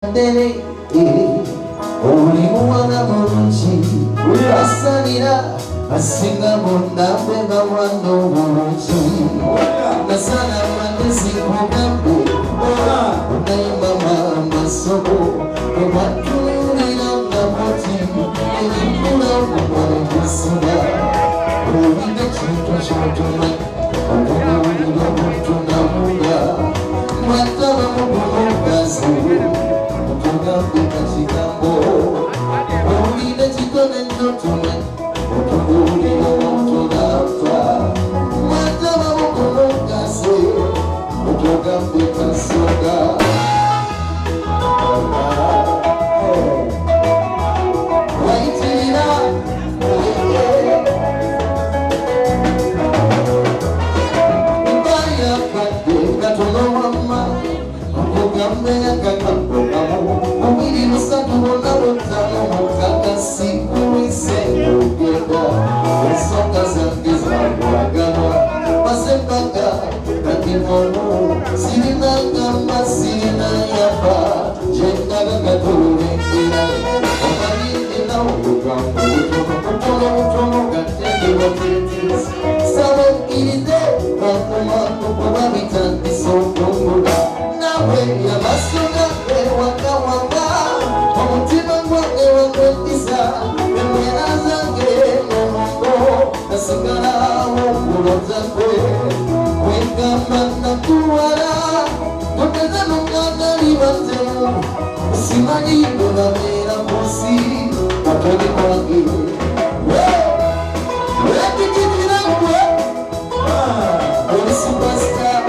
Dere, ulimuwana mulungi asalira asinga bonna be bawana obulungi nasala amagezi kugambe onayimama amasoko obwatulira moti ebikula obumwagusira olinde kintu kyotuma okubuulira obutunamuga mwataba mu bumugazi Tugambika kigambo owulire kitone nnotume otubuulira otunafa mwataba mukulungase otugambika soga wayitirira mbayakadde katono wamma okugambe yakakambo Umiri musatu wona wotano mukakasi kuwise ugenda Usoka zange zabuagana Masempaka kakimono Sirinanga masirina yapa Jendaga katulekira Omarinde na ugambo Utono gatende watetis Sawe iride Bakuma kukubabitanti sokongola Nawe ya masoga waka waka omutima gwange wakwetisa emera zange nomongo nasigalawo kulozakwe kwegamba nakuwala togeza nongangali batemu simanyi donabeera musi katoli kwange wekikikirakwe oli superstar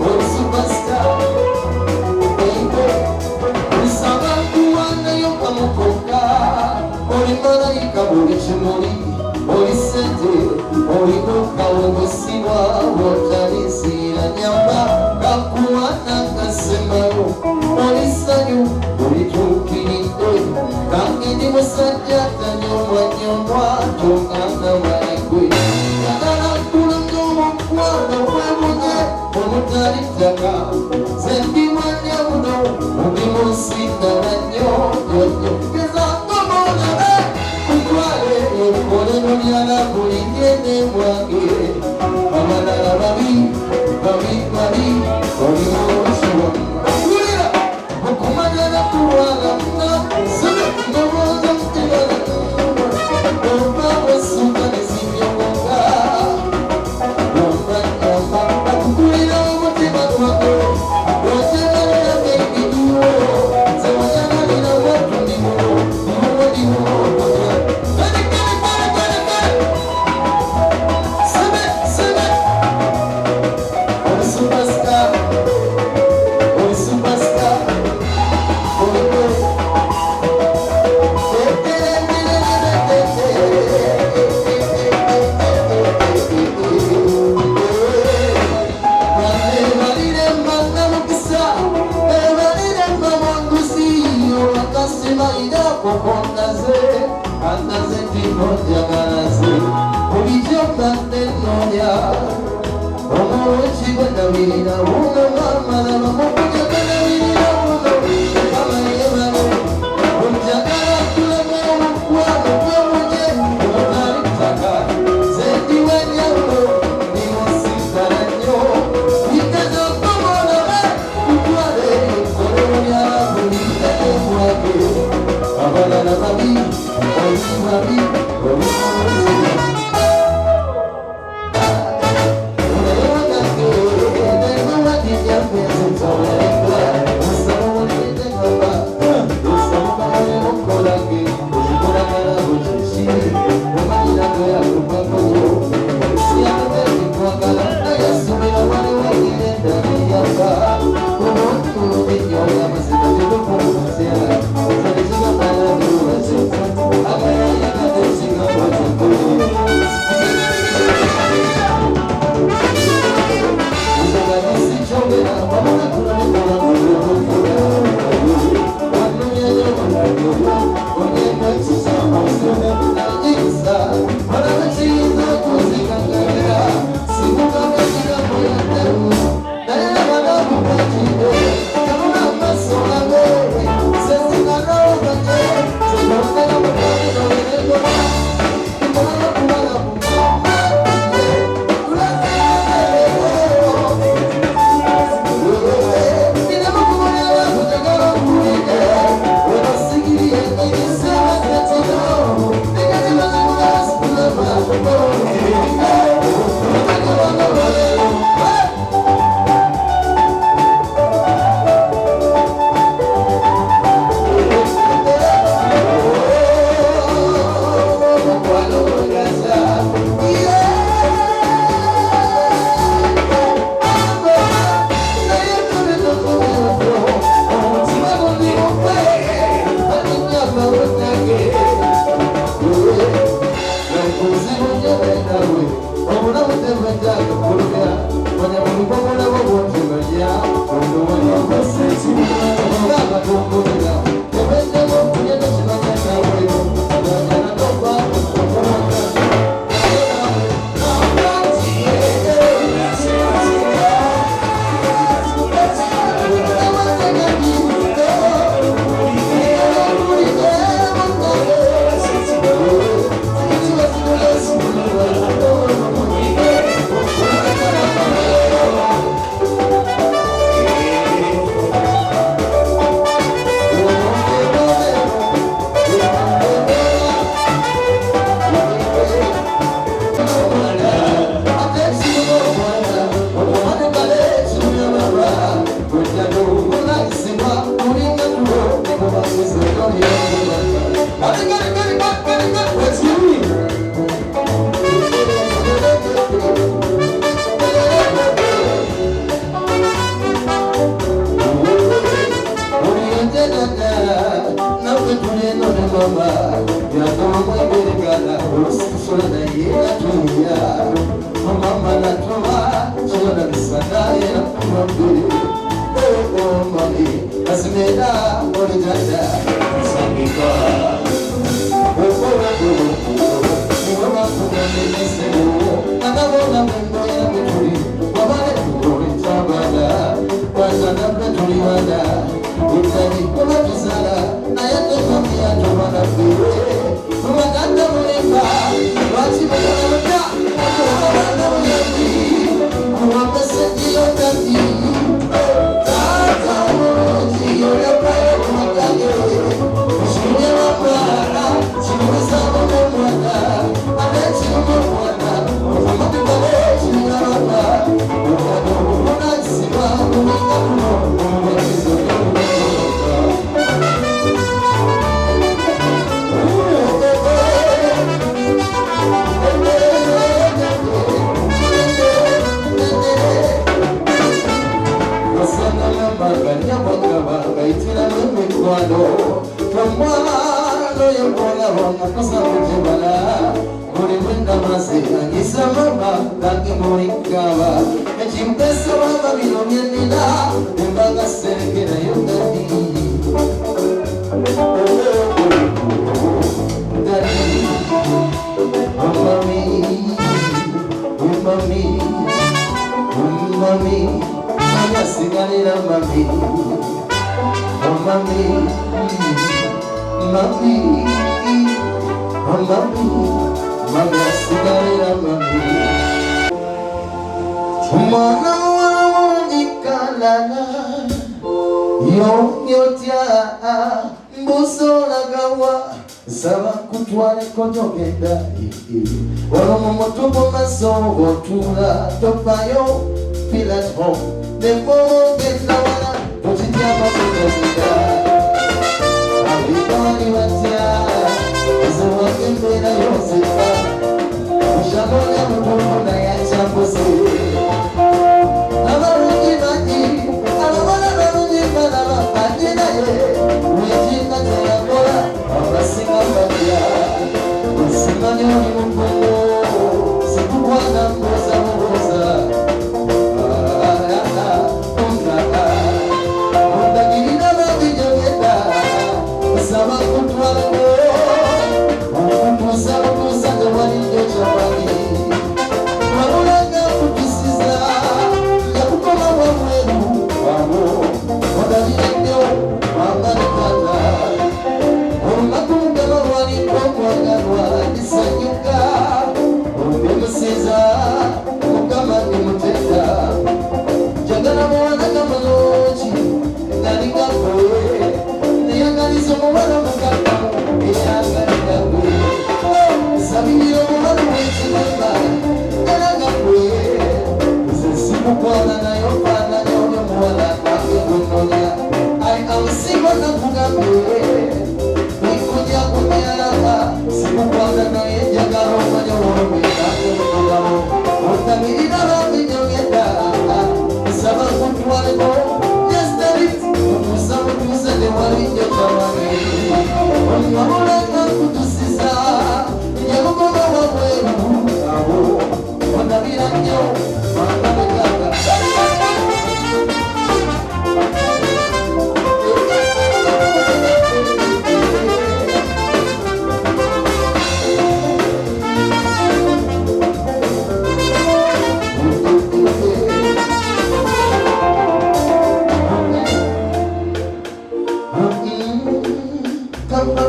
oli superstar Oli malayika buli kimuli, oli sente, oli nuka wegusibwa wotalisiira nyamba kakuwana kasemalo, oli ssanyu olituukiridde kangidi musajja tanyomwanyomwa tongana malegwe yagala kulunga omukwano gwemunye omutali ttaka zendimanya buno mubimusigala nnyo yonyo Oleno lyala kulingene mwange abalala babi olimusuwa kulira okumanya nakuwala mna sebe ndowooza mutebala omba wesuka nezibyonga ombanyamba akukulira omutima gwange otegaleraga ebiduwo zewajagalira watu ndimuwo Andaze timoja garaze Ulijomba nenoya Omochi gwenda wina Uno mama na mamukuja gwenda wina Uno mama yemane Unjagara kule mwe mkwano Kwe mwenye Unotari mtaka Zendi wenya uno Nimo sitara nyo Ikazo kumona we Kukwale Kone mnyara Kulita mwage Abana na mami Mami, I'm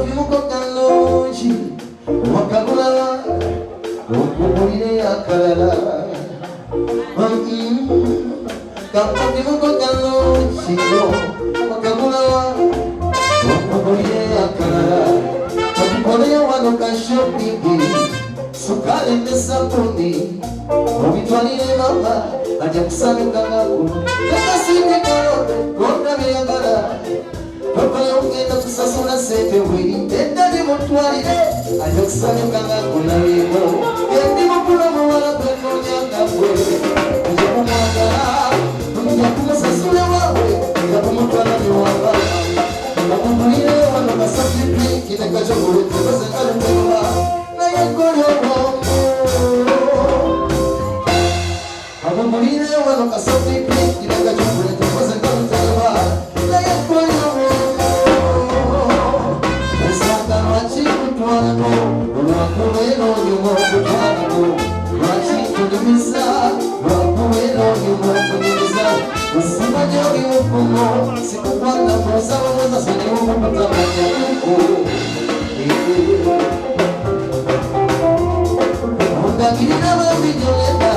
vimuko kalungi wakagula okubulire akalala kapa vimuko kalungi wakagula okubulire akalala okubulire wano ka shopping sukali ne sabuni obitwalire mama ajja kusanyuka ngako kakasinde karote konna byagala papa yongenda kusasula sente bweri eddali mutwalire ajja kusanyuka ngako nabiyemo endi mukula muwala gwenonyanga bwe nja kumwagala nja kumusasula wawe nja kumutwala niwamba omubulire wano kasafiriki nekacyokuletebazekalumbewa naye golyobo abumulire wano kasafiki kiranga ky'okuleta koze kalutaba naye golyobo esanga lwaki kutwalako olwakubeera onyuma okutwalako lwaki kunyumiza lwakubeera onyuma okunyumiza osima gy'olimukumo sikukwata musaba muzasoniwokukutamanyakuko ondagirira babijoleta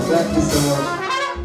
Thank you so much.